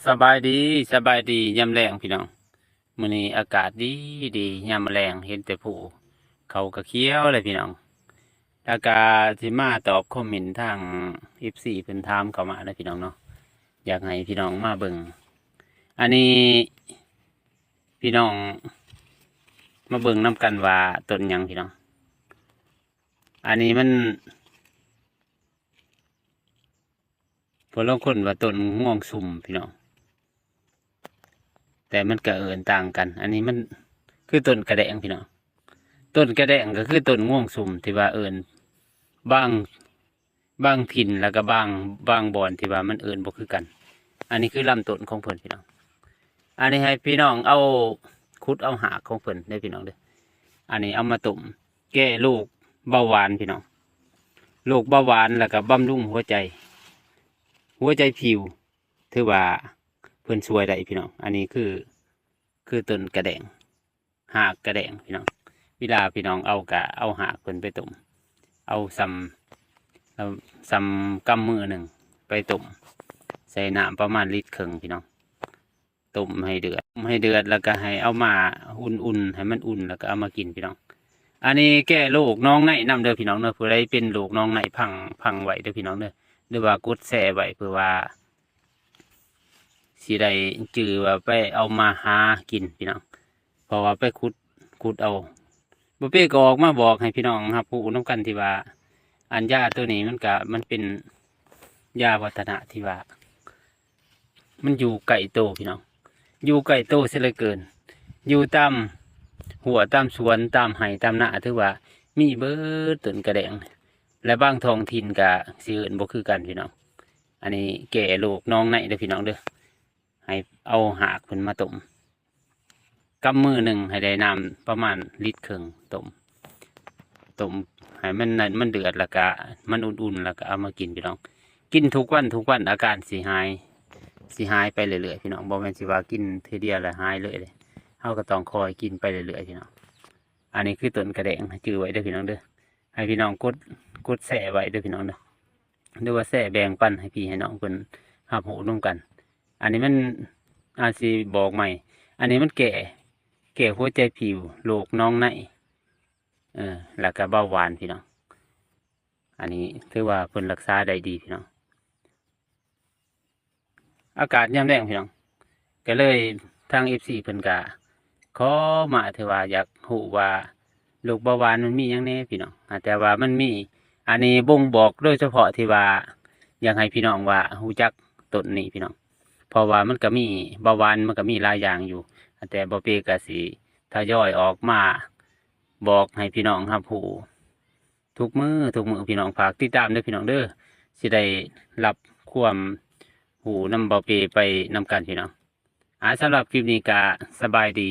สบายดียามแรงพี่น้องมื้อนี้อากาศดียามแรงเห็นแต่ผู้เขาก็เขียวเลยพี่น้องอากาศสิมาตอบคอมเมนต์ทาง F4 เพิ่นถามเข้ามานะพี่น้องเนาะอยากให้พี่น้องมาเบิ่งอันนี้พี่น้องมาเบิ่งนํกันว่าต้นหยังพี่น้องอันนี้มันพวกเราคนว่าต้นง่วงสุ่มพี่น้องแต่มันก็เอิ้นต่างกัน อันนี้มันคือต้นกระแดงพี่น้องต้นกระแดงก็คือต้นง่วงสุ่มที่ว่าเอิ้นบางถิ่นแล้วก็บางบ่อนที่ว่ามันเอิ้นบ่คือกัน อันนี้คือลำต้นของเพิ่นพี่น้องอันนี้ให้พี่น้องเอาขุดเอาหากของเพิ่นได้พี่น้องเด้ออันนี้เอามาต้มแก้โรคเบาหวานพี่น้องโรคเบาหวานแล้วก็บำรุงหัวใจผิวถือว่าเพิ่นช่วยได้พี่น้องอันนี้คือต้นกระแดงหากกระแดงพี่น้องเวลาพี่น้องเอากะเอาหากเพิ่นไปต้มเอาซ้ำกำมือหนึ่งไปต้มใส่น้ำประมาณลิตรครึ่งพี่น้องต้มให้เดือดแล้วก็ให้เอามาอุ่นให้มันอุ่นแล้วก็เอามากินพี่น้องอันนี้แก้โรคน้องในนำเด้อพี่น้องเด้อผู้ใดเป็นโรคน้องในพังไว้เด้อพี่น้องเด้อหรือว่ากดแส่ไว้เพื่อว่าสิได้จือว่าไปเอามาหากินพี่น้องเพราะว่าไปขุดเอาบ่เป้ก็ออกมาบอกให้พี่น้องครับผู้น้ำกันที่ว่าอันยาตัวนี้มันเป็นยาวัฒนะที่ว่ามันอยู่ไกลโตพี่น้องอยู่ไกลโตเสียเหลือเกินอยู่ตามหัวตามสวนตามไห่ตามนาถือว่ามีเบิดต้นกระแดงและบางท้องถิ่นกะสิเอิ้นบ่คือกันพี่น้องอันนี้แก่โรคน้องในเด้อพี่น้องเด้อให้เอาหากเพิ่นมาต้มกำมือหนึ่งให้ได้น้ำประมาณลิตรครึ่งต้มให้มันเดือดแล้วก็มันอุ่นๆแล้วก็เอามากินพี่น้องกินทุกวันอาการสิหายไปเรื่อยๆพี่น้องบ่แม่นสิว่ากินทีเดียวแล้วหายเลยเฮาก็ต้องคอยกินไปเรื่อยๆพี่น้องอันนี้คือต้นกระแดงจื้อไว้เด้อพี่น้องเด้อให้พี่น้องกดแส่ไว้เด้อพี่น้องเด้อหรือว่าแส่แบ่งปันให้พี่ให้น้องเพิ่นรับรู้ร่วมกันอันนี้มันอาจสิบอกใหม่อันนี้มันแก่หัวใจผิวโรคน้องในแล้วก็เบาหวานพี่น้องอันนี้ถือว่าเพิ่นรักษาได้ดีพี่น้องอากาศยามแล้งพี่น้องก็เลยทางFCเพิ่นก็ขอมาถือว่าอยากรู้ว่าโรคเบาหวานมันมีหยังแหน่พี่น้องแต่ว่ามันมีอันนี้บ่งบอกโดยเฉพาะที่ว่าอยากให้พี่น้องว่ารู้จักต้นนี้พี่น้องเพราะว่ามันก็มีเบาหวานมันก็มีหลายอย่างอยู่แต่บ่เปก็สิทยอยออกมาบอกให้พี่น้องรับรู้ทุกมือพี่น้องฝากติดตามเด้อพี่น้องเด้อสิได้รับความรู้นำเบาเปไปนำกันพี่น้องสำหรับคลิปนี้ก็สบายดี